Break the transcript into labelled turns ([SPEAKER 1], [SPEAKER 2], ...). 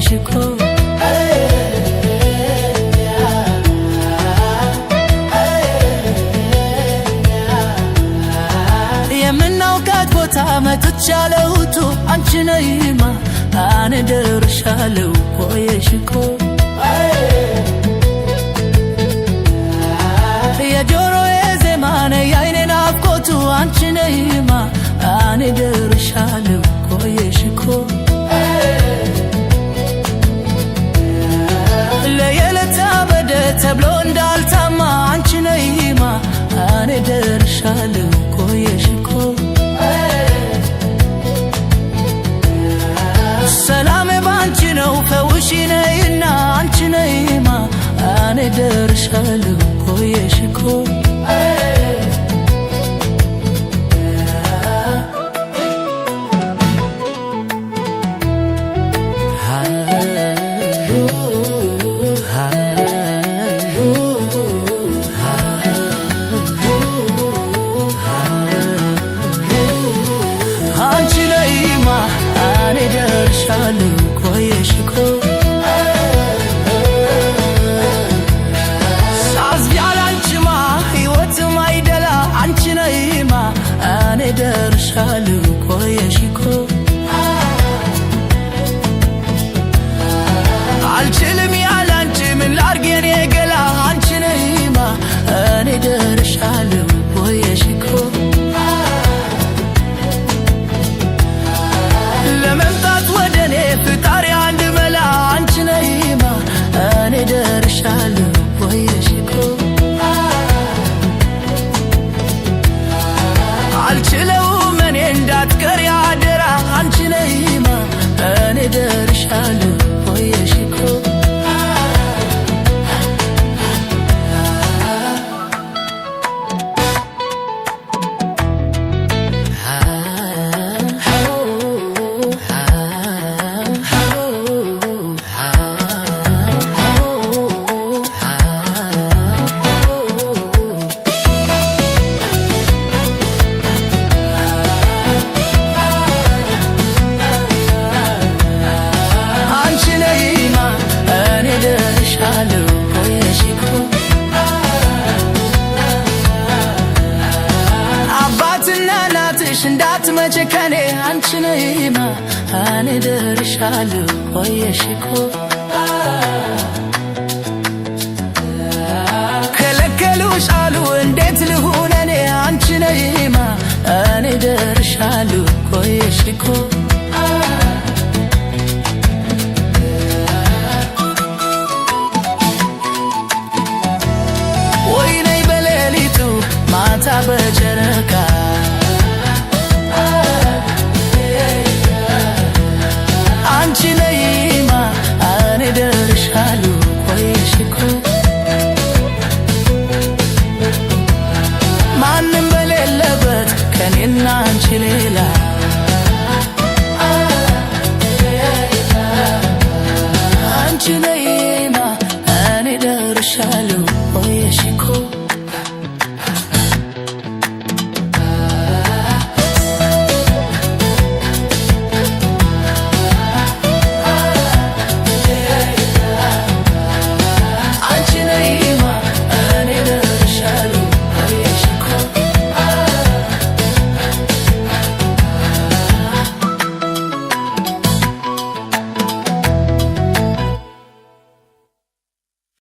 [SPEAKER 1] ቆየሽኮ የምናውቃት ቦታ መጥቻለሁቱ አንቺ ነይማ አኔ ደርሻለሁ ቆየሽኮ የጆሮዬ ዜማ ነይ የዓይኔ ናፍቆቱ አንቺ ነይማ አኔ ደርሻለሁ ቆየሽኮ ለየለታ በደ ተብሎ እንዳልታማ አንቺ ነይማ አኔ ደርሻለሁ ቆየሽኮ ሰላሜ ባንቺ ነው ፈውሺ ነይና አንቺ ነይማ አኔ ደርሻለሁ ቆየሽኮ አንቺ ነይማ አኔ ደርሻለሁ ቆየሽኮ ሳዝቢ ያላንቺማ ሕይወትም አይደላ አንቺ ነይማ አኔ ደርሻለሁ ቆየሽኮ አልችልም ያላንቺ ምን ላርግ የኔ ገላ አንቺ ነይማ አኔ ደርሻለሁ ቆየሽኮ ለመምጣት ወደኔ ፍጣሪ አንድ መላ አንቺ ነይማ አኔ ደርሻለሁ ቆየሽኮ አልችለውም እኔ እንዳትቀሪ አደራ አንቺ ነይማ አኔ ደርሻለሁ ቆየሽኮ አባትና እናትሽ እንዳትመጪ ከኔ አንቺ ነይማ አኔ ደርሻለሁ ቆየሽኮ ከለከሉሽ አሉ እንዴት ልሁን እኔ አንቺ ነይማ አኔ ደርሻለሁ ቆየሽኮ ማታ በጀ